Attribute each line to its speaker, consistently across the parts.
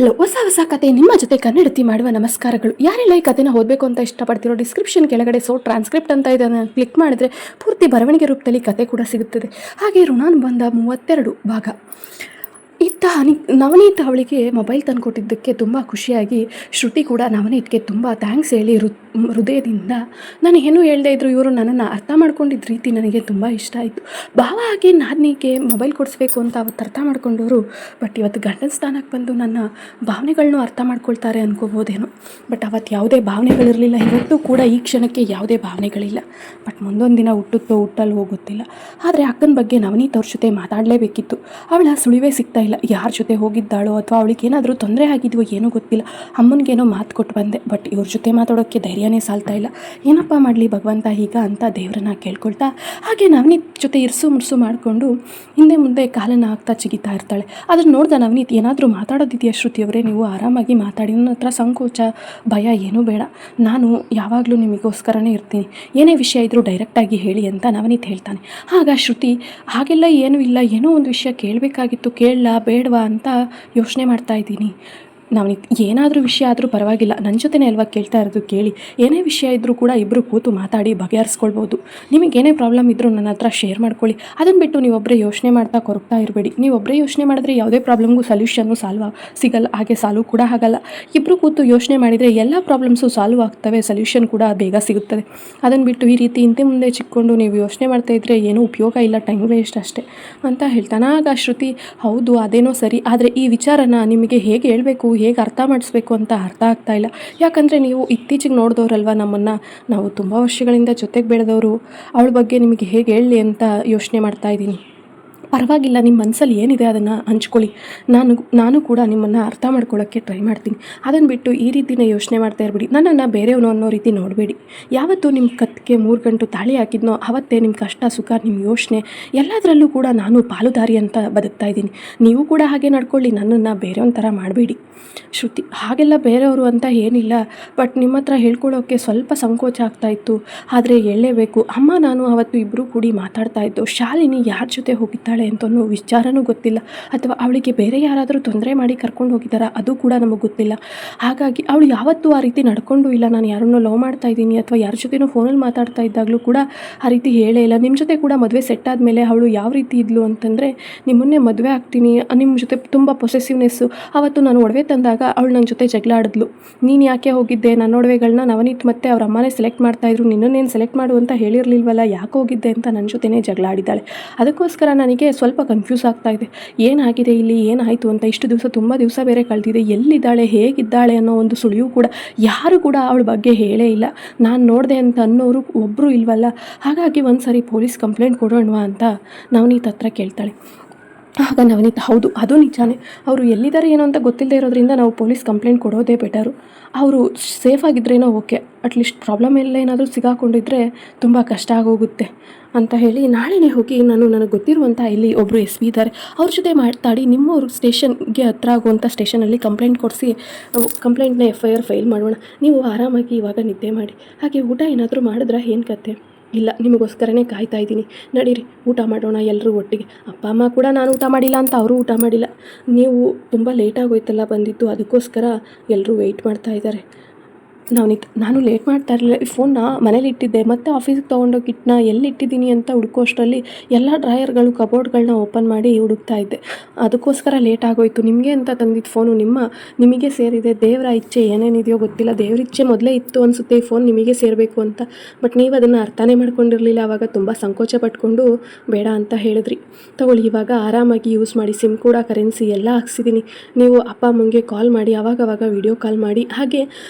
Speaker 1: Hello, ಹೊಸ ಕತೆ ನಿಮ್ಮ ಜೊತೆ ಕನ್ನಡತಿ ಮಾಡುವ ನಮಸ್ಕಾರಗಳು. ಯಾರೆಲ್ಲ ಈ ಕತೆನ ಓದಬೇಕು ಅಂತ ಇಷ್ಟಪಡ್ತಿರೋ ಡಿಸ್ಕ್ರಿಪ್ಷನ್ ಕೆಳಗಡೆ ಟ್ರಾನ್ಸ್ಕ್ರಿಪ್ಟ್ ಅಂತ ಇದನ್ನು ಕ್ಲಿಕ್ ಮಾಡಿದ್ರೆ ಪೂರ್ತಿ ಬರವಣಿಗೆ ರೂಪದಲ್ಲಿ ಕತೆ ಕೂಡ ಸಿಗುತ್ತದೆ. ಹಾಗೆ ಋಣಾನುಬಂಧ 32 ಭಾಗ. ಇತ್ತ ನವನೀತ್ ಅವಳಿಗೆ ಮೊಬೈಲ್ ತಂದುಕೊಟ್ಟಿದ್ದಕ್ಕೆ ತುಂಬ ಖುಷಿಯಾಗಿ ಶ್ರುತಿ ಕೂಡ ನವನೀತ್ಗೆ ತುಂಬ ಥ್ಯಾಂಕ್ಸ್ ಹೇಳಿ ಹೃದಯದಿಂದ, ನಾನು ಏನು ಹೇಳದೇ ಇದ್ರು ಇವರು ನನ್ನನ್ನು ಅರ್ಥ ಮಾಡ್ಕೊಂಡಿದ್ದ ರೀತಿ ನನಗೆ ತುಂಬ ಇಷ್ಟ ಆಯಿತು. ಭಾವ ಹಾಗೆ ನಾದಿನಿಗೆ ಮೊಬೈಲ್ ಕೊಡಿಸ್ಬೇಕು ಅಂತ ಅವತ್ತು ಅರ್ಥ ಮಾಡ್ಕೊಂಡವರು, ಬಟ್ ಇವತ್ತು ಗಂಡನ ಸ್ಥಾನಕ್ಕೆ ಬಂದು ನನ್ನ ಭಾವನೆಗಳನ್ನೂ ಅರ್ಥ ಮಾಡ್ಕೊಳ್ತಾರೆ ಅನ್ಕೋಬೋದೇನೋ. ಬಟ್ ಅವತ್ತು ಯಾವುದೇ ಭಾವನೆಗಳಿರಲಿಲ್ಲ, ಇವತ್ತು ಕೂಡ ಈ ಕ್ಷಣಕ್ಕೆ ಯಾವುದೇ ಭಾವನೆಗಳಿಲ್ಲ. ಬಟ್ ಮುಂದೊಂದು ದಿನ ಹುಟ್ಟುತ್ತೋ ಹುಟ್ಟಲ್ವೋ ಗೊತ್ತಿಲ್ಲ. ಆದರೆ ಅಕ್ಕನ ಬಗ್ಗೆ ನವನೀತ್ ಅವ್ರ ಜೊತೆ ಮಾತಾಡಲೇಬೇಕಿತ್ತು. ಅವಳ ಸುಳಿವೇ ಸಿಗ್ತಾ ಇಲ್ಲ. ಯಾರ ಜೊತೆ ಹೋಗಿದ್ದಾಳೋ ಅಥವಾ ಅವಳಿಗೆ ಏನಾದರೂ ತೊಂದರೆ ಆಗಿದ್ವೋ ಏನೋ ಗೊತ್ತಿಲ್ಲ. ಅಮ್ಮನಿಗೇನೋ ಮಾತು ಕೊಟ್ಟು ಬಂದೆ, ಬಟ್ ಇವ್ರ ಜೊತೆ ಮಾತಾಡೋಕ್ಕೆ ಧೈರ್ಯನೇ ಸಾಲ್ತಾ ಇಲ್ಲ. ಏನಪ್ಪ ಮಾಡಲಿ ಭಗವಂತ ಈಗ ಅಂತ ದೇವ್ರನ್ನ ಕೇಳ್ಕೊಳ್ತಾ ಹಾಗೆ ನವನೀತ್ ಜೊತೆ ಇರ್ಸು ಮುರ್ಸು ಮಾಡಿಕೊಂಡು ಹಿಂದೆ ಮುಂದೆ ಕಾಲನ್ನು ಹಾಕ್ತಾ ಚಿಗಿತಾ ಇರ್ತಾಳೆ. ಅದನ್ನು ನೋಡ್ದ ನವನೀತ್, ಏನಾದರೂ ಮಾತಾಡೋದಿದೆಯಾ ಶ್ರುತಿಯವರೇ, ನೀವು ಆರಾಮಾಗಿ ಮಾತಾಡಿ, ನನ್ನ ಹತ್ರ ಸಂಕೋಚ ಭಯ ಏನೂ ಬೇಡ, ನಾನು ಯಾವಾಗಲೂ ನಿಮಗೋಸ್ಕರನೇ ಇರ್ತೀನಿ, ಏನೇ ವಿಷಯ ಇದ್ದರೂ ಡೈರೆಕ್ಟಾಗಿ ಹೇಳಿ ಅಂತ ನವನೀತ್ ಹೇಳ್ತಾನೆ. ಆಗ ಶ್ರುತಿ, ಹಾಗೆಲ್ಲ ಏನೂ ಇಲ್ಲ, ಏನೋ ಒಂದು ವಿಷಯ ಕೇಳಬೇಕಾಗಿತ್ತು, ಕೇಳಲಾ ಬೇಡವಾ ಅಂತ ಯೋಚನೆ ಮಾಡ್ತಾ ಇದ್ದೀನಿ. ನವನೀತ್, ಏನಾದರೂ ವಿಷಯ ಆದರೂ ಪರವಾಗಿಲ್ಲ, ನನ್ನ ಜೊತೆನೇ ಅಲ್ವಾ ಕೇಳ್ತಾ ಇರೋದು, ಕೇಳಿ, ಏನೇ ವಿಷಯ ಇದ್ದರೂ ಕೂಡ ಇಬ್ಬರು ಕೂತು ಮಾತಾಡಿ ಬಗೆಹರಿಸ್ಕೊಳ್ಬೋದು. ನಿಮಗೇನೇ ಪ್ರಾಬ್ಲಮ್ ಇದ್ದರೂ ನನ್ನ ಹತ್ರ ಶೇರ್ ಮಾಡ್ಕೊಳ್ಳಿ. ಅದನ್ನು ಬಿಟ್ಟು ನೀವೊಬ್ಬರೇ ಯೋಚನೆ ಮಾಡ್ತಾ ಕೊರಗ್ತಾ ಇರಬೇಡಿ. ನೀವೊಬ್ಬರೇ ಯೋಚನೆ ಮಾಡಿದ್ರೆ ಯಾವುದೇ ಪ್ರಾಬ್ಲಮ್ಗೂ ಸೊಲ್ಯೂಷನ್ನು ಸಿಗಲ್ಲ, ಹಾಗೆ ಸಾಲ್ವ್ ಕೂಡ ಆಗಲ್ಲ. ಇಬ್ಬರು ಕೂತು ಯೋಚನೆ ಮಾಡಿದರೆ ಎಲ್ಲ ಪ್ರಾಬ್ಲಮ್ಸು ಸಾಲ್ವ್ ಆಗ್ತವೆ, ಸೊಲ್ಯೂಷನ್ ಕೂಡ ಬೇಗ ಸಿಗುತ್ತದೆ. ಅದನ್ನು ಬಿಟ್ಟು ಈ ರೀತಿ ಹಿಂದೆ ಮುಂದೆ ಚಿಕ್ಕೊಂಡು ನೀವು ಯೋಚನೆ ಮಾಡ್ತಾ ಇದ್ದರೆ ಏನೂ ಉಪಯೋಗ ಇಲ್ಲ, ಟೈಮ್ ವೇಸ್ಟ್ ಅಷ್ಟೇ ಅಂತ ಹೇಳ್ತಾನೆ. ಆಗ ಶ್ರುತಿ, ಹೌದು ಅದೇನೋ ಸರಿ, ಆದರೆ ಈ ವಿಚಾರನ ನಿಮಗೆ ಹೇಗೆ ಹೇಳಬೇಕು, ಹೇಗೆ ಅರ್ಥ ಮಾಡಿಸ್ಬೇಕು ಅಂತ ಅರ್ಥ ಆಗ್ತಾ ಇಲ್ಲ. ಯಾಕಂದರೆ ನೀವು ಇತ್ತೀಚೆಗೆ ನೋಡಿದವ್ರಲ್ವ ನಮ್ಮನ್ನು, ನಾವು ತುಂಬ ವರ್ಷಗಳಿಂದ ಜೊತೆಗೆ ಬೆಳೆದವರು, ಅವಳ ಬಗ್ಗೆ ನಿಮಗೆ ಹೇಗೆ ಹೇಳಲಿ ಅಂತ ಯೋಚನೆ ಮಾಡ್ತಾ ಇದ್ದೀನಿ. ಪರವಾಗಿಲ್ಲ, ನಿಮ್ಮ ಮನಸ್ಸಲ್ಲಿ ಏನಿದೆ ಅದನ್ನು ಹಂಚ್ಕೊಳ್ಳಿ, ನಾನು ಕೂಡ ನಿಮ್ಮನ್ನು ಅರ್ಥ ಮಾಡ್ಕೊಳ್ಳೋಕ್ಕೆ ಟ್ರೈ ಮಾಡ್ತೀನಿ. ಅದನ್ನು ಬಿಟ್ಟು ಈ ರೀತಿನೇ ಯೋಚನೆ ಮಾಡ್ತಾ ಇರಬೇಡಿ, ನನ್ನನ್ನು ಬೇರೆಯವನು ಅನ್ನೋ ರೀತಿ ನೋಡಬೇಡಿ. ಯಾವತ್ತೂ ನಿಮ್ಮ ಕತ್ತಿಗೆ 3 ಗಂಟು ತಾಳಿ ಹಾಕಿದ್ನೋ ಅವತ್ತೇ ನಿಮ್ಮ ಕಷ್ಟ ಸುಖ, ನಿಮ್ಮ ಯೋಚನೆ ಎಲ್ಲದರಲ್ಲೂ ಕೂಡ ನಾನು ಪಾಲುದಾರಿ ಅಂತ ಬದುಕ್ತಾ ಇದ್ದೀನಿ. ನೀವು ಕೂಡ ಹಾಗೆ ನಡ್ಕೊಳ್ಳಿ, ನನ್ನನ್ನು ಬೇರೆಯವನ ಥರ ಮಾಡಬೇಡಿ. ಶ್ರುತಿ, ಹಾಗೆಲ್ಲ ಬೇರೆಯವರು ಅಂತ ಏನಿಲ್ಲ, ಬಟ್ ನಿಮ್ಮ ಹತ್ರ ಹೇಳ್ಕೊಳ್ಳೋಕ್ಕೆ ಸ್ವಲ್ಪ ಸಂಕೋಚ ಆಗ್ತಾಯಿತ್ತು, ಆದರೆ ಹೇಳಲೇಬೇಕು. ಅಮ್ಮ ನಾನು ಅವತ್ತು ಇಬ್ಬರು ಕೂಡಿ ಮಾತಾಡ್ತಾ ಇದ್ದು, ಶಾಲಿನಿ ಯಾರ ಜೊತೆ ಹೋಗಿದ್ದಾಳೆ ಅಂತನೂ ವಿಚಾರನೂ ಗೊತ್ತಿಲ್ಲ, ಅಥವಾ ಅವಳಿಗೆ ಬೇರೆ ಯಾರಾದರೂ ತೊಂದರೆ ಮಾಡಿ ಕರ್ಕೊಂಡು ಹೋಗಿದ್ದಾರಾ ಅದು ಕೂಡ ನಮಗೆ ಗೊತ್ತಿಲ್ಲ. ಹಾಗಾಗಿ ಅವಳು ಯಾವತ್ತೂ ಆ ರೀತಿ ನಡ್ಕೊಂಡು ಇಲ್ಲ. ನಾನು ಯಾರನ್ನೋ ಲವ್ ಮಾಡ್ತಾ ಇದ್ದೀನಿ ಅಥವಾ ಯಾರ ಜೊತೆನೋ ಫೋನಲ್ಲಿ ಮಾತಾಡ್ತಾ ಇದ್ದಾಗಲೂ ಕೂಡ ಆ ರೀತಿ ಹೇಳೇ ಇಲ್ಲ. ನಿಮ್ಮ ಜೊತೆ ಕೂಡ ಮದುವೆ ಸೆಟ್ ಆದಮೇಲೆ ಅವಳು ಯಾವ ರೀತಿ ಇದ್ಲು ಅಂತಂದರೆ, ನಿಮ್ಮನ್ನೇ ಮದುವೆ ಆಗ್ತೀನಿ, ನಿಮ್ಮ ಜೊತೆ ತುಂಬ ಪೊಸೆಸಿವ್ನೆಸ್ಸು. ಅವತ್ತು ನಾನು ಒಡವೆ ತಂದಾಗ ಅವಳು ನನ್ನ ಜೊತೆ ಜಗಳ ಆಡಿದ್ಲು, ನೀನು ಯಾಕೆ ಹೋಗಿದ್ದೆ, ನನ್ನ ಒಡವೆಗಳನ್ನ ನವನೀತ್ ಮತ್ತು ಅವ್ರ ಅಮ್ಮನೇ ಸೆಲೆಕ್ಟ್ ಮಾಡ್ತಾಯಿದ್ರು, ನಿನ್ನನ್ನೇನು ಸೆಲೆಕ್ಟ್ ಮಾಡು ಅಂತ ಹೇಳಿರಲಿಲ್ವಲ್ಲ, ಯಾಕೆ ಹೋಗಿದ್ದೆ ಅಂತ ನನ್ನ ಜೊತೆನೇ ಜಗಳ ಆಡಿದ್ದಾಳೆ. ಅದಕ್ಕೋಸ್ಕರ ನನಗೆ ಸ್ವಲ್ಪ ಕನ್ಫ್ಯೂಸ್ ಆಗ್ತಾ ಇದೆ, ಏನಾಗಿದೆ ಇಲ್ಲಿ, ಏನಾಯಿತು ಅಂತ. ಇಷ್ಟು ದಿವಸ ತುಂಬ ದಿವಸ ಬೇರೆ ಕಳೆದಿದೆ, ಎಲ್ಲಿದ್ದಾಳೆ ಹೇಗಿದ್ದಾಳೆ ಅನ್ನೋ ಒಂದು ಸುಳಿವು ಕೂಡ ಯಾರು ಕೂಡ ಅವಳ ಬಗ್ಗೆ ಹೇಳೇ ಇಲ್ಲ. ನಾನು ನೋಡಿದೆ ಅಂತ ಅನ್ನೋರು ಒಬ್ಬರು ಇಲ್ವಲ್ಲ. ಹಾಗಾಗಿ ಒಂದು ಸಾರಿ ಪೊಲೀಸ್ ಕಂಪ್ಲೇಂಟ್ ಕೊಡೋಣವಾ ಅಂತ ನವನೀತ್ ಹತ್ರ ಕೇಳ್ತಾಳೆ. ಆಗ ನವನೀತ್, ಹೌದು ಅದು ನಿಜಾನೇ, ಅವರು ಎಲ್ಲಿದ್ದಾರೆ ಏನೋ ಅಂತ ಗೊತ್ತಿಲ್ಲದೆ ಇರೋದ್ರಿಂದ ನಾವು ಪೊಲೀಸ್ ಕಂಪ್ಲೇಂಟ್ ಕೊಡೋದೇ ಬೆಟರು. ಅವರು ಸೇಫಾಗಿದ್ರೇನೋ ಓಕೆ, ಅಟ್ಲೀಸ್ಟ್ ಪ್ರಾಬ್ಲಮ್ ಎಲ್ಲ ಏನಾದರೂ ಸಿಗಾಕೊಂಡಿದ್ರೆ ತುಂಬ ಕಷ್ಟ ಆಗೋಗುತ್ತೆ ಅಂತ ಹೇಳಿ, ನಾಳೆನೇ ಹೋಗಿ ನನಗೆ ಗೊತ್ತಿರುವಂಥ ಇಲ್ಲಿ ಒಬ್ಬರು SP ಇದ್ದಾರೆ, ಅವ್ರ ಜೊತೆ ಮಾತಾಡಿ ನಿಮ್ಮವ್ರ ಸ್ಟೇಷನ್ಗೆ ಹತ್ರ ಆಗುವಂಥ ಸ್ಟೇಷನಲ್ಲಿ ಕಂಪ್ಲೇಂಟ್ ಕೊಡಿಸಿ ಕಂಪ್ಲೇಂಟ್ನ FIR ಫೈಲ್ ಮಾಡೋಣ. ನೀವು ಆರಾಮಾಗಿ ಇವಾಗ ನಿದ್ದೆ ಮಾಡಿ. ಹಾಗೆ ಊಟ ಏನಾದರೂ ಮಾಡಿದ್ರಾ, ಏನು ಕತೆ? ಇಲ್ಲ, ನಿಮಗೋಸ್ಕರನೇ ಕಾಯ್ತಾ ಇದ್ದೀನಿ, ನಡೀರಿ ಊಟ ಮಾಡೋಣ ಎಲ್ಲರೂ ಒಟ್ಟಿಗೆ. ಅಪ್ಪ ಅಮ್ಮ ಕೂಡ ನಾನು ಊಟ ಮಾಡಿಲ್ಲ ಅಂತ ಅವರು ಊಟ ಮಾಡಿಲ್ಲ, ನೀವು ತುಂಬ ಲೇಟಾಗೋಯ್ತಲ್ಲ ಬಂದಿದ್ದು, ಅದಕ್ಕೋಸ್ಕರ ಎಲ್ಲರೂ ವೆಯ್ಟ್ ಮಾಡ್ತಾ ಇದ್ದಾರೆ. ನವನೀತ್, ನಾನು ಲೇಟ್ ಮಾಡ್ತಾ ಇರಲಿಲ್ಲ, ಈ ಫೋನ್ನ ಮನೇಲಿ ಇಟ್ಟಿದ್ದೆ, ಮತ್ತು ಆಫೀಸಿಗೆ ತೊಗೊಂಡೋಗಿ ಇಟ್ಟನ, ಎಲ್ಲಿಟ್ಟಿದ್ದೀನಿ ಅಂತ ಹುಡುಕೋಷ್ಟರಲ್ಲಿ ಎಲ್ಲ ಡ್ರಾಯರ್ಗಳು ಕಬೋರ್ಡ್ಗಳನ್ನ ಓಪನ್ ಮಾಡಿ ಹುಡುಕ್ತಾ ಇದ್ದೆ, ಅದಕ್ಕೋಸ್ಕರ ಲೇಟ್ ಆಗೋಯಿತು. ನಿಮಗೆ ಅಂತ ತಂದಿದ್ದು ಫೋನು ನಿಮಗೆ ಸೇರಿದೆ, ದೇವರ ಇಚ್ಛೆ ಏನೇನಿದೆಯೋ ಗೊತ್ತಿಲ್ಲ, ದೇವ್ರ ಇಚ್ಛೆ ಮೊದಲೇ ಇತ್ತು ಅನಿಸುತ್ತೆ ಈ ಫೋನ್ ನಿಮಗೆ ಸೇರಬೇಕು ಅಂತ, ಬಟ್ ನೀವು ಅದನ್ನು ಅರ್ಥನೇ ಮಾಡ್ಕೊಂಡಿರಲಿಲ್ಲ. ಆವಾಗ ತುಂಬ ಸಂಕೋಚ ಪಟ್ಕೊಂಡು ಬೇಡ ಅಂತ ಹೇಳಿದ್ರಿ. ತಗೊಳ್ಳಿ, ಇವಾಗ ಆರಾಮಾಗಿ ಯೂಸ್ ಮಾಡಿ, ಸಿಮ್ ಕೂಡ ಕರೆನ್ಸಿ ಎಲ್ಲ ಹಾಕ್ಸಿದ್ದೀನಿ. ನೀವು ಅಪ್ಪ ಅಮ್ಮಂಗೆ ಕಾಲ್ ಮಾಡಿ, ಆವಾಗವಾಗ ವಿಡಿಯೋ ಕಾಲ್ ಮಾಡಿ, ಹಾಗೆ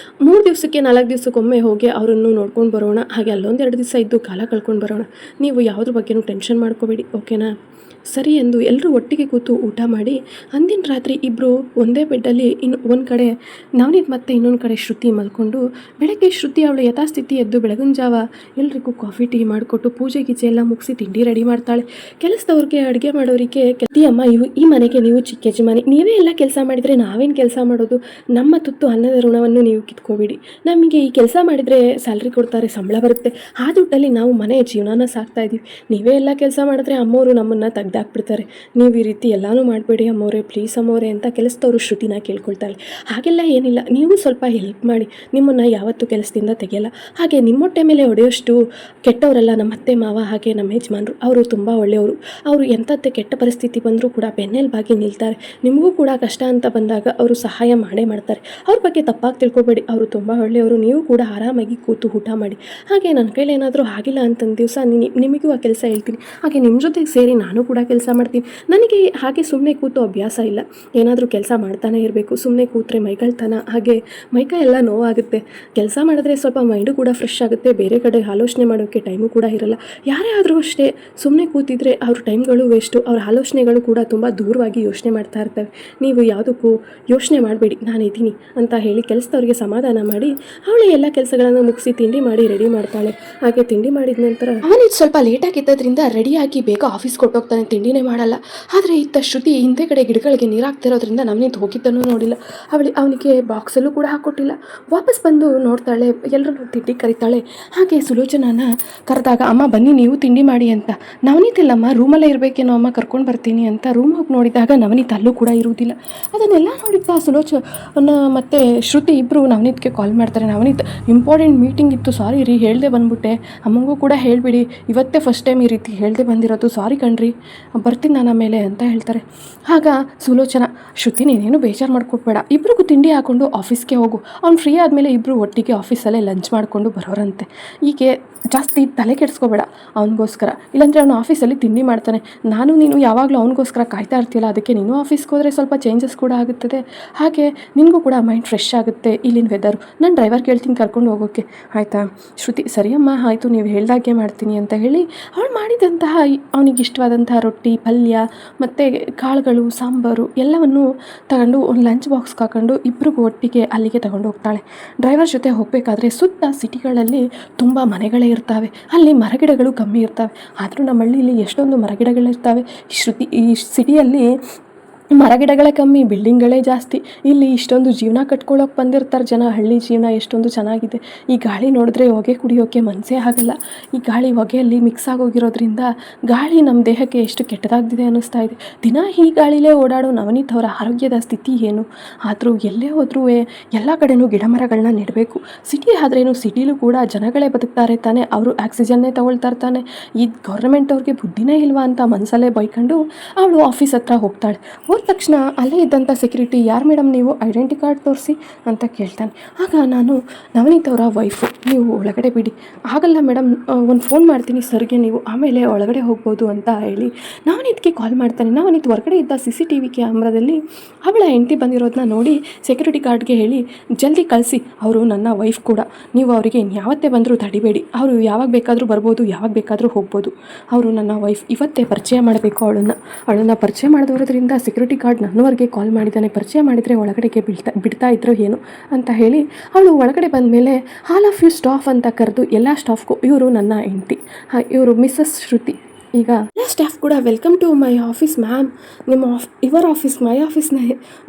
Speaker 1: 3 ದಿವಸಕ್ಕೆ 4 ದಿವಸಕ್ಕೊಮ್ಮೆ ಹೋಗಿ ಅವರನ್ನು ನೋಡ್ಕೊಂಡು ಬರೋಣ, ಹಾಗೆ ಅಲ್ಲೊಂದು 2 ದಿವಸ ಇದ್ದು ಕಾಲ ಕಳ್ಕೊಂಡು ಬರೋಣ. ನೀವು ಯಾವುದ್ರ ಬಗ್ಗೆನೂ ಟೆನ್ಷನ್ ಮಾಡ್ಕೋಬೇಡಿ, ಓಕೆನಾ? ಸರಿ ಎಂದು ಎಲ್ಲರೂ ಒಟ್ಟಿಗೆ ಕೂತು ಊಟ ಮಾಡಿ, ಅಂದಿನ ರಾತ್ರಿ ಇಬ್ಬರು ಒಂದೇ ಬೆಡ್ಡಲ್ಲಿ ಒಂದು ಕಡೆ ನವನೀತ್ ಮತ್ತು ಇನ್ನೊಂದು ಕಡೆ ಶ್ರುತಿ ಮಲ್ಕೊಂಡು, ಬೆಳಗ್ಗೆ ಶ್ರುತಿ ಅವಳು ಯಥಾಸ್ಥಿತಿ ಎದ್ದು ಬೆಳಗಿನ ಜಾವ ಎಲ್ರಿಗೂ ಕಾಫಿ ಟೀ ಮಾಡಿಕೊಟ್ಟು ಪೂಜೆ ಗೀಜೆ ಎಲ್ಲ ಮುಗಿಸಿ ತಿಂಡಿ ರೆಡಿ ಮಾಡ್ತಾಳೆ. ಕೆಲಸದವ್ರಿಗೆ ಅಡುಗೆ ಮಾಡೋರಿಗೆ, ಅಮ್ಮ ಈ ಮನೆಗೆ ನೀವು ಚಿಕ್ಕ ಯಜಮಾನಿ, ನೀವೇ ಎಲ್ಲ ಕೆಲಸ ಮಾಡಿದರೆ ನಾವೇನು ಕೆಲಸ ಮಾಡೋದು, ನಮ್ಮ ತುತ್ತು ಅನ್ನದ ಋಣವನ್ನು ನೀವು ಕಿತ್ಕೋಬೇಡಿ, ನಮಗೆ ಈ ಕೆಲಸ ಮಾಡಿದರೆ ಸ್ಯಾಲ್ರಿ ಕೊಡ್ತಾರೆ, ಸಂಬಳ ಬರುತ್ತೆ, ಆ ದುಡ್ಡಲ್ಲಿ ನಾವು ಮನೆಯ ಜೀವನನ ಸಾಕ್ತಾ ಇದ್ದೀವಿ, ನೀವೇ ಎಲ್ಲ ಕೆಲಸ ಮಾಡಿದ್ರೆ ಅಮ್ಮವರು ನಮ್ಮನ್ನು ತೆಗ್ದು ತೆಗೆದಾಕ್ಬಿಡ್ತಾರೆ. ನೀವು ಈ ರೀತಿ ಎಲ್ಲನೂ ಮಾಡಬೇಡಿ ಅಮ್ಮೋರೆ, ಪ್ಲೀಸ್ ಅಮ್ಮೋರೆ ಅಂತ ಕೆಲಸದವರು ಶ್ರುತಿನ ಕೇಳ್ಕೊಳ್ತಾಳೆ. ಹಾಗೆಲ್ಲ ಏನಿಲ್ಲ, ನೀವು ಸ್ವಲ್ಪ ಹೆಲ್ಪ್ ಮಾಡಿ, ನಿಮ್ಮನ್ನು ಯಾವತ್ತೂ ಕೆಲಸದಿಂದ ತೆಗೆಯಲ್ಲ. ಹಾಗೆ ನಿಮ್ಮ ಹೊಟ್ಟೆ ಮೇಲೆ ಹೊಡೆಯೋಷ್ಟು ಕೆಟ್ಟವರಲ್ಲ ನಮ್ಮ ಅತ್ತೆ ಮಾವ, ಹಾಗೆ ನಮ್ಮ ಯಜಮಾನರು. ಅವರು ತುಂಬ ಒಳ್ಳೆಯವರು. ಅವರು ಎಂಥದ್ದೇ ಕೆಟ್ಟ ಪರಿಸ್ಥಿತಿ ಬಂದರೂ ಕೂಡ ಬೆನ್ನೆಲುಬಾಗಿ ನಿಲ್ತಾರೆ. ನಿಮಗೂ ಕೂಡ ಕಷ್ಟ ಅಂತ ಬಂದಾಗ ಅವರು ಸಹಾಯ ಮಾಡೇ ಮಾಡ್ತಾರೆ. ಅವ್ರ ಬಗ್ಗೆ ತಪ್ಪಾಗಿ ತಿಳ್ಕೊಬೇಡಿ, ಅವರು ತುಂಬ ಒಳ್ಳೆಯವರು. ನೀವು ಕೂಡ ಆರಾಮಾಗಿ ಕೂತು ಊಟ ಮಾಡಿ. ಹಾಗೆ ನನ್ನ ಕೈಲಿ ಏನಾದರೂ ಆಗಿಲ್ಲ ಅಂತಂದು ದಿವಸ ನಿಮಗೂ ಆ ಕೆಲಸ ಹೇಳ್ತೀನಿ. ಹಾಗೆ ನಿಮ್ಮ ಜೊತೆಗೆ ಸೇರಿ ನಾನು ಕೂಡ ಕೆಲಸ ಮಾಡ್ತೀನಿ. ನನಗೆ ಹಾಗೆ ಸುಮ್ಮನೆ ಕೂತು ಅಭ್ಯಾಸ ಇಲ್ಲ, ಏನಾದರೂ ಕೆಲಸ ಮಾಡ್ತಾನೆ ಇರಬೇಕು. ಸುಮ್ಮನೆ ಕೂತ್ರೆ ಮೈಗಳ್ತನ, ಹಾಗೆ ಮೈಕೈ ಎಲ್ಲ ನೋವಾಗುತ್ತೆ. ಕೆಲಸ ಮಾಡಿದ್ರೆ ಸ್ವಲ್ಪ ಮೈಂಡು ಕೂಡ ಫ್ರೆಶ್ ಆಗುತ್ತೆ, ಬೇರೆ ಕಡೆ ಆಲೋಚನೆ ಮಾಡೋಕ್ಕೆ ಟೈಮು ಕೂಡ ಇರಲ್ಲ. ಯಾರೇ ಆದರೂ ಅಷ್ಟೇ, ಸುಮ್ಮನೆ ಕೂತಿದ್ರೆ ಅವ್ರ ಟೈಮ್ಗಳು ವೇಸ್ಟು, ಅವ್ರ ಆಲೋಚನೆಗಳು ಕೂಡ ತುಂಬ ದೂರವಾಗಿ ಯೋಚನೆ ಮಾಡ್ತಾ ಇರ್ತವೆ. ನೀವು ಯಾವುದಕ್ಕೂ ಯೋಚನೆ ಮಾಡಬೇಡಿ, ನಾನಿದ್ದೀನಿ ಅಂತ ಹೇಳಿ ಕೆಲಸದವ್ರಿಗೆ ಸಮಾಧಾನ ಮಾಡಿ ಅವಳು ಎಲ್ಲ ಕೆಲಸಗಳನ್ನು ಮುಗಿಸಿ ತಿಂಡಿ ಮಾಡಿ ರೆಡಿ ಮಾಡ್ತಾಳೆ. ಹಾಗೆ ತಿಂಡಿ ಮಾಡಿದ ನಂತರ ಅವನಿಗೆ ಸ್ವಲ್ಪ ಲೇಟಾಗಿದ್ದರಿಂದ ರೆಡಿಯಾಗಿ ಬೇಗ ಆಫೀಸ್ ಕೊಟ್ಟೋಗ್ತಾನೆ, ತಿಂಡಿನೇ ಮಾಡಲ್ಲ. ಆದರೆ ಇತ್ತ ಶ್ರುತಿ ಹಿಂದೆ ಕಡೆ ಗಿಡಗಳಿಗೆ ನೀರು ಹಾಕ್ತಿರೋದ್ರಿಂದ ನವನೀತ್ ಹೋಗಿದ್ದನ್ನು ನೋಡಿಲ್ಲ. ಅವನಿಗೆ ಬಾಕ್ಸಲ್ಲೂ ಕೂಡ ಹಾಕ್ಕೊಟ್ಟಿಲ್ಲ. ವಾಪಸ್ ಬಂದು ನೋಡ್ತಾಳೆ, ಎಲ್ಲರೂ ತಿಂಡಿ ಕರಿತಾಳೆ. ಹಾಗೆ ಸುಲೋಚನಾನ ಕರೆದಾಗ, ಅಮ್ಮ ಬನ್ನಿ ನೀವು ತಿಂಡಿ ಮಾಡಿ ಅಂತ. ನವನೀತ್ ಇಲ್ಲಮ್ಮ, ರೂಮಲ್ಲೇ ಇರಬೇಕೇನೋ ಅಮ್ಮ, ಕರ್ಕೊಂಡು ಬರ್ತೀನಿ ಅಂತ ರೂಮ್ ಹೋಗಿ ನೋಡಿದಾಗ ನವನೀತ್ ಅಲ್ಲೂ ಕೂಡ ಇರುವುದಿಲ್ಲ. ಅದನ್ನೆಲ್ಲ ನೋಡಿದ್ದ ಸುಲೋಚನ ಮತ್ತು ಶ್ರುತಿ ಇಬ್ಬರು ನವನೀತ್ಗೆ ಕಾಲ್ ಮಾಡ್ತಾರೆ. ನವನೀತ್, ಇಂಪಾರ್ಟೆಂಟ್ ಮೀಟಿಂಗ್ ಇತ್ತು, ಸಾರಿ ರೀ ಹೇಳ್ದೆ ಬಂದ್ಬಿಟ್ಟೆ, ಅಮ್ಮಂಗೂ ಕೂಡ ಹೇಳಿಬಿಡಿ, ಇವತ್ತೇ ಫಸ್ಟ್ ಟೈಮ್ ಈ ರೀತಿ ಹೇಳ್ದೆ ಬಂದಿರೋದು, ಸಾರಿ ಕಣ್ರಿ, ಬರ್ತೀನಿ ನಾನು ಆಮೇಲೆ ಅಂತ ಹೇಳ್ತಾರೆ. ಆಗ ಸುಲೋಚನ, ಶ್ರುತಿ ನೀನೇನು ಬೇಜಾರು ಮಾಡ್ಕೊಬೇಡ, ಇಬ್ರಿಗೂ ತಿಂಡಿ ಹಾಕ್ಕೊಂಡು ಆಫೀಸ್ಗೆ ಹೋಗು, ಅವ್ನು ಫ್ರೀ ಆದಮೇಲೆ ಇಬ್ಬರು ಒಟ್ಟಿಗೆ ಆಫೀಸಲ್ಲೇ ಲಂಚ್ ಮಾಡಿಕೊಂಡು ಬರೋರಂತೆ. ಹೀಗೆ ಜಾಸ್ತಿ ತಲೆ ಕೆಡಿಸ್ಕೋಬೇಡ ಅವನಿಗೋಸ್ಕರ, ಇಲ್ಲಾಂದರೆ ಅವನು ಆಫೀಸಲ್ಲಿ ತಿಂಡಿ ಮಾಡ್ತಾನೆ. ನಾನು ನೀನು ಯಾವಾಗಲೂ ಅವನಿಗೋಸ್ಕರ ಕಾಯ್ತಾ ಇರ್ತೀಯಲ್ಲ, ಅದಕ್ಕೆ ನೀನು ಆಫೀಸ್ಗೆ ಹೋದರೆ ಸ್ವಲ್ಪ ಚೇಂಜಸ್ ಕೂಡ ಆಗುತ್ತದೆ, ಹಾಗೆ ನಿನಗೂ ಕೂಡ ಮೈಂಡ್ ಫ್ರೆಶ್ ಆಗುತ್ತೆ. ಇಲ್ಲಿನ ವೆದರು ನಾನು ಡ್ರೈವರ್ ಕೇಳ್ತೀನಿ ಕರ್ಕೊಂಡು ಹೋಗೋಕ್ಕೆ, ಆಯಿತಾ? ಶ್ರುತಿ, ಸರಿಯಮ್ಮ ಆಯಿತು, ನೀವು ಹೇಳ್ದಾಗೆ ಮಾಡ್ತೀನಿ ಅಂತ ಹೇಳಿ ಅವಳು ಮಾಡಿದಂತಹ ಅವನಿಗೆ ಇಷ್ಟವಾದಂತಹ ರೊಟ್ಟಿ, ಪಲ್ಯ ಮತ್ತು ಕಾಳುಗಳು, ಸಾಂಬಾರು ಎಲ್ಲವನ್ನು ತಗೊಂಡು ಒಂದು ಲಂಚ್ ಬಾಕ್ಸ್ಗೆ ಹಾಕೊಂಡು ಇಬ್ಬರಿಗೂ ಒಟ್ಟಿಗೆ ಅಲ್ಲಿಗೆ ತಗೊಂಡು ಹೋಗ್ತಾಳೆ. ಡ್ರೈವರ್ ಜೊತೆ ಹೋಗಬೇಕಾದ್ರೆ ಸುತ್ತ ಸಿಟಿಗಳಲ್ಲಿ ತುಂಬ ಮನೆಗಳೇ ಇರ್ತವೆ, ಅಲ್ಲಿ ಮರಗಿಡಗಳು ಕಮ್ಮಿ ಇರ್ತವೆ. ಆದರೂ ನಮ್ಮ ಹಳ್ಳಿಯಲ್ಲಿ ಎಷ್ಟೊಂದು ಮರಗಿಡಗಳಿರ್ತವೆ. ಈ ಸಿಟಿಯಲ್ಲಿ ಮರಗಿಡಗಳೇ ಕಮ್ಮಿ, ಬಿಲ್ಡಿಂಗ್ಗಳೇ ಜಾಸ್ತಿ. ಇಲ್ಲಿ ಇಷ್ಟೊಂದು ಜೀವನ ಕಟ್ಕೊಳ್ಳೋಕೆ ಬಂದಿರ್ತಾರೆ ಜನ. ಹಳ್ಳಿ ಜೀವನ ಎಷ್ಟೊಂದು ಚೆನ್ನಾಗಿದೆ. ಈ ಗಾಳಿ ನೋಡಿದ್ರೆ ಹೊಗೆ ಕುಡಿಯೋಕ್ಕೆ ಮನಸ್ಸೇ ಆಗಲ್ಲ. ಈ ಗಾಳಿ ಹೊಗೆಯಲ್ಲಿ ಮಿಕ್ಸ್ ಆಗೋಗಿರೋದ್ರಿಂದ ಗಾಳಿ ನಮ್ಮ ದೇಹಕ್ಕೆ ಎಷ್ಟು ಕೆಟ್ಟದಾಗ್ತಿದೆ ಅನ್ನಿಸ್ತಾ ಇದೆ. ದಿನ ಈ ಗಾಳಿಲೇ ಓಡಾಡೋ ನವನೀತ್ ಅವರ ಆರೋಗ್ಯದ ಸ್ಥಿತಿ ಏನು? ಆದರೂ ಎಲ್ಲೇ ಹೋದ್ರೂ ಎಲ್ಲ ಕಡೆನೂ ಗಿಡ ಮರಗಳನ್ನ ನೆಡಬೇಕು. ಸಿಟಿ ಆದ್ರೇನು, ಸಿಟಿಲೂ ಕೂಡ ಜನಗಳೇ ಬದುಕ್ತಾರೆ ತಾನೆ, ಅವರು ಆಕ್ಸಿಜನ್ನೇ ತಗೊಳ್ತಾ ಇರ್ತಾನೆ. ಈ ಗೌರ್ಮೆಂಟ್ ಅವ್ರಿಗೆ ಬುದ್ಧಿನೇ ಇಲ್ವಾ ಅಂತ ಮನಸ್ಸಲ್ಲೇ ಬೈಕೊಂಡು ಅವಳು ಆಫೀಸ್ ಹತ್ರ ಹೋಗ್ತಾಳೆ. ಹೋದ ತಕ್ಷಣ ಅಲ್ಲೇ ಇದ್ದಂಥ ಸೆಕ್ಯೂರಿಟಿ, ಯಾರು ಮೇಡಮ್ ನೀವು, ಐಡೆಂಟಿ ಕಾರ್ಡ್ ತೋರಿಸಿ ಅಂತ ಕೇಳ್ತಾನೆ. ಆಗ ನಾನು ನವನೀತ್ ಅವರ ವೈಫು, ನೀವು ಒಳಗಡೆ ಬಿಡಿ. ಆಗಲ್ಲ ಮೇಡಮ್, ಒಂದು ಫೋನ್ ಮಾಡ್ತೀನಿ ಸರ್ಗೆ, ನೀವು ಆಮೇಲೆ ಒಳಗಡೆ ಹೋಗ್ಬೋದು ಅಂತ ಹೇಳಿ ನವನೀತ್ಗೆ ಕಾಲ್ ಮಾಡ್ತಾನೆ. ನವನೀತ್ ಹೊರಗಡೆ ಇದ್ದ CCTV ಕ್ಯಾಮ್ರಾದಲ್ಲಿ ಅವಳ ಹೆಂಡತಿ ಬಂದಿರೋದನ್ನ ನೋಡಿ ಸೆಕ್ಯೂರಿಟಿ ಗಾರ್ಡ್ಗೆ ಹೇಳಿ, ಜಲ್ದಿ ಕಳಿಸಿ, ಅವರು ನನ್ನ ವೈಫ್ ಕೂಡ, ನೀವು ಅವರಿಗೆ ಯಾವತ್ತೇ ಬಂದರೂ ತಡಿಬೇಡಿ, ಅವರು ಯಾವಾಗ ಬೇಕಾದರೂ ಬರ್ಬೋದು, ಯಾವಾಗ ಬೇಕಾದರೂ ಹೋಗ್ಬೋದು, ಅವರು ನನ್ನ ವೈಫ್, ಇವತ್ತೇ ಪರಿಚಯ ಮಾಡಬೇಕು ಅವಳನ್ನು ಪರಿಚಯ ಮಾಡಿದವರಿಂದ ಸೆಕ್ಯೂರಿಟಿ ಗಾರ್ಡ್ ನನ್ನವರೆಗೆ ಕಾಲ್ ಮಾಡಿದ್ದಾನೆ, ಪರಿಚಯ ಮಾಡಿದರೆ ಒಳಗಡೆಗೆ ಬಿಡ್ತಾ ಇದ್ರು ಏನು ಅಂತ ಹೇಳಿ ಅವಳು ಒಳಗಡೆ ಬಂದ ಮೇಲೆ ಆಲ್ ಆಫ್ ಯು ಸ್ಟಾಫ್ ಅಂತ ಕರೆದು ಎಲ್ಲ ಸ್ಟಾಫ್ಗೂ, ಇವರು ನನ್ನ ಹೆಂಡತಿ, ಇವರು ಮಿಸ್ಸಸ್ ಶ್ರುತಿ, ಈಗ ಎಲ್ಲ ಸ್ಟಾಫ್ ಕೂಡ welcome to my office ma'am, your office, my office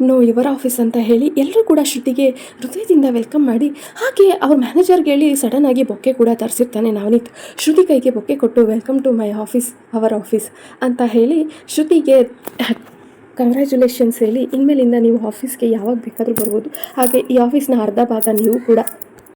Speaker 1: no your office ಅಂತ ಹೇಳಿ ಎಲ್ಲರೂ ಕೂಡ ಶ್ರುತಿಗೆ ಹೃದಯದಿಂದ ವೆಲ್ಕಮ್ ಮಾಡಿ, ಹಾಗೆ ಅವ್ರ ಮ್ಯಾನೇಜರ್ಗೆ ಹೇಳಿ ಸಡನ್ ಆಗಿ ಬೊಕ್ಕೆ ಕೂಡ ತರಿಸಿರ್ತಾನೆ ನವನೀತ್. ಶ್ರುತಿ ಕೈಗೆ ಬೊಕ್ಕೆ ಕೊಟ್ಟು welcome to my office, our office ಅಂತ ಹೇಳಿ ಶ್ರುತಿಗೆ ಕಂಗ್ರ್ಯಾಚುಲೇಷನ್ಸ್ ಹೇಳಿ, ಇನ್ಮೇಲಿಂದ ನೀವು ಆಫೀಸ್ಗೆ ಯಾವಾಗ ಬೇಕಾದರೂ ಬರ್ಬೋದು, ಹಾಗೆ ಈ ಆಫೀಸ್ನ ಅರ್ಧ ಭಾಗ ನೀವು ಕೂಡ